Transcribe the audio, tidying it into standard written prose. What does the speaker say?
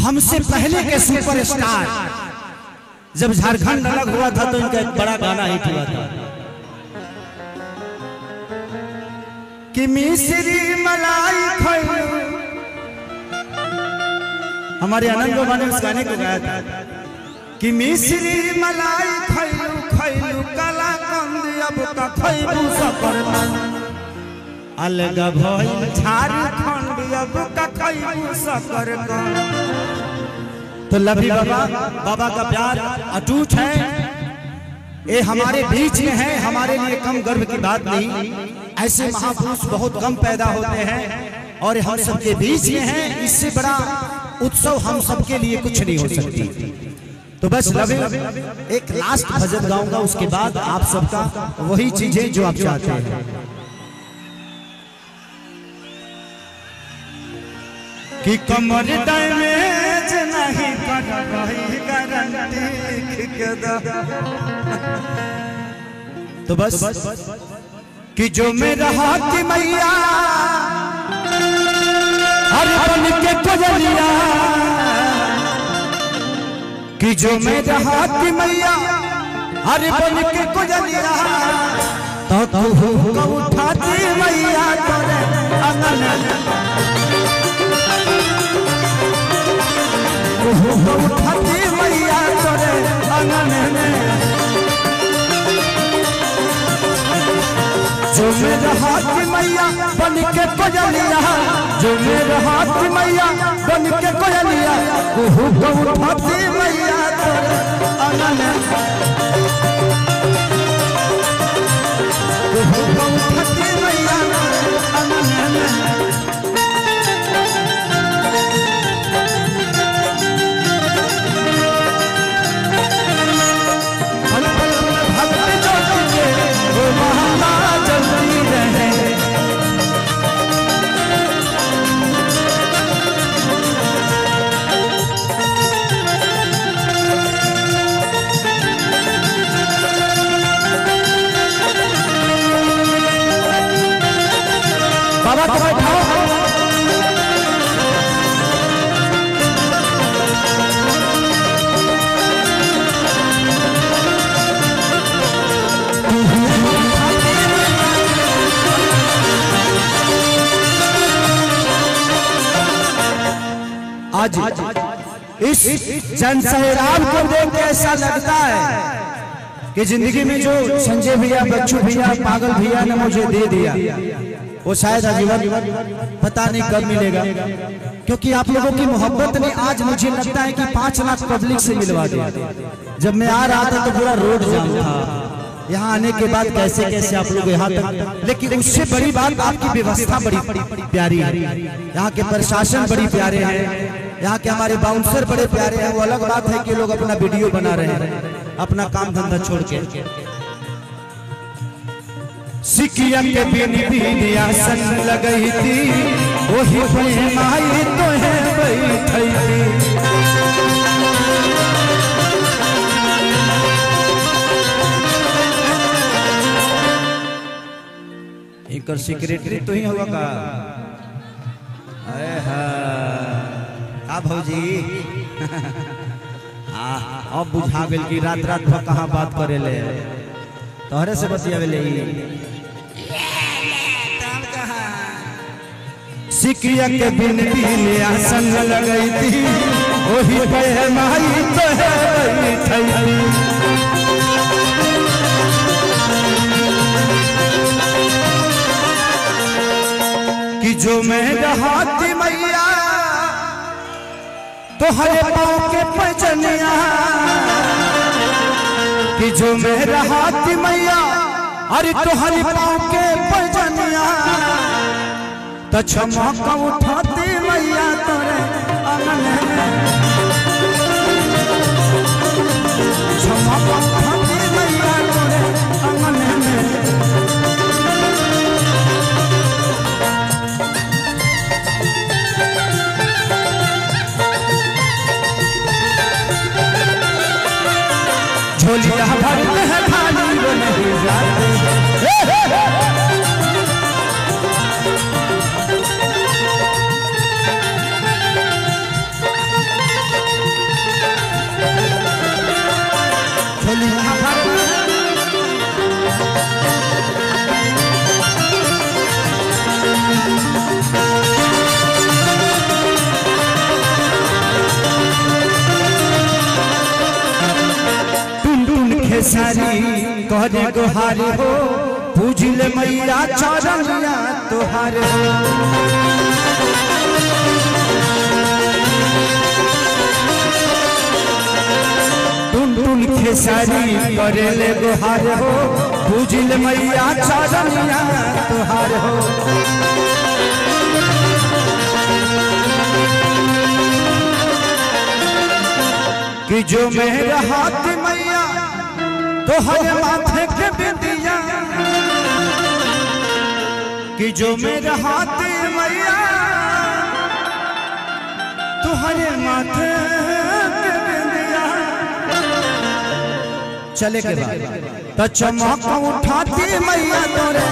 हमसे पहले के सुपरस्टार जब झारखंड अलग हुआ था तो इनका एक बड़ा गाना हिट हुआ था कि मिश्री मलाई खैलू। हमारे आनंद बाबा ने उस गाने को गाया था कि मिश्री मलाई खैलू खैलू काला कंद अब का खैलू सकरकंद अलग भइल झारखंड अब का खैलू सकरकंद। तो लभी बाबा का प्यार अटूट है, ये हमारे बीच में है, हमारे लिए कम गर्व की बात नहीं। ऐसे महापुरुष बहुत कम पैदा होते हैं और हम सबके बीच में हैं। इससे बड़ा उत्सव हम सबके लिए कुछ नहीं हो सकती। तो बस लवी एक लास्ट भजन गाऊंगा, उसके बाद आप सबका वही चीजें जो आप चाहते हैं कि कमर डैमेज नहीं कर रही गारंटी तो बस कि जो मेरा हाथ मैया हर बन के कोजलिया कि जो मेरा हाथ मैया हर बन के कोजलिया तो तू उठाती मैया तोरे अंगन उठाती मैया तोरे अंगन में जो मेरा हाथ मैया बन के कोजलिया जो मेरा हाथ मैया बन के कोजलिया उठाती मैया तोरे अंगन उठाती मैया अंगन में बाबा को बैठाओ। आज इस जनसहराब को देख के ऐसा लगता है कि जिंदगी में जो संजय भैया, बच्चू भैया, पागल भैया ने मुझे दे दिया वो शायद आजीवन पता नहीं कब मिलेगा, क्योंकि आप लोगों की मोहब्बत ने आज मुझे लगता है कि 5 लाख पब्लिक से मिलवा दिया। जब मैं आ रहा था तो पूरा रोड जाम था, यहाँ आने के बाद कैसे कैसे आप लोग यहाँ तक, लेकिन उससे बड़ी बात आपकी व्यवस्था बड़ी प्यारी है, यहाँ के प्रशासन बड़ी प्यारे हैं, यहाँ के हमारे बाउंसर बड़े प्यारे हैं। वो अलग बात है कि लोग अपना वीडियो बना रहे हैं अपना काम धंधा छोड़ के। सिकिया के बिन आसन लगई थी वही माई तो है बैठी थी। एक सेक्रेटरी तो ही होगा का? अरे हाँ भौजी अब बुझा गई कि रात रात भर कहाँ बात करे ले, तोहरे से बतियावे ले। सिकिया के बिन आसन लगई थी वही पे माई तो है बैठी कि जो मेरा हाथ मैया तो हरे पाँव के पजनिया कि जो मेरा हाथ मैया अरे तो हरे पाँव के पजनिया तो क्षमा का उठाती मैया तोरे अंगन में क्षमा का उठाती मैया तोरे अंगन में। झोलिया भरते हैं खाली वो नहीं जाते खेसारी करे गुहारी हो पूजिले मैया चरनिया तुहार हो। टुनटुन खेसारी करे ले गुहार हो पूजिले मैया चरनिया तुहार हो। कि जो मेरा हाथ मैया तो हर माथे के बिंदिया, कि जो मेरा हाथ मैया तो हर माथे के बिंदिया। चले के बाद तो चमक उठाती मैया तोरे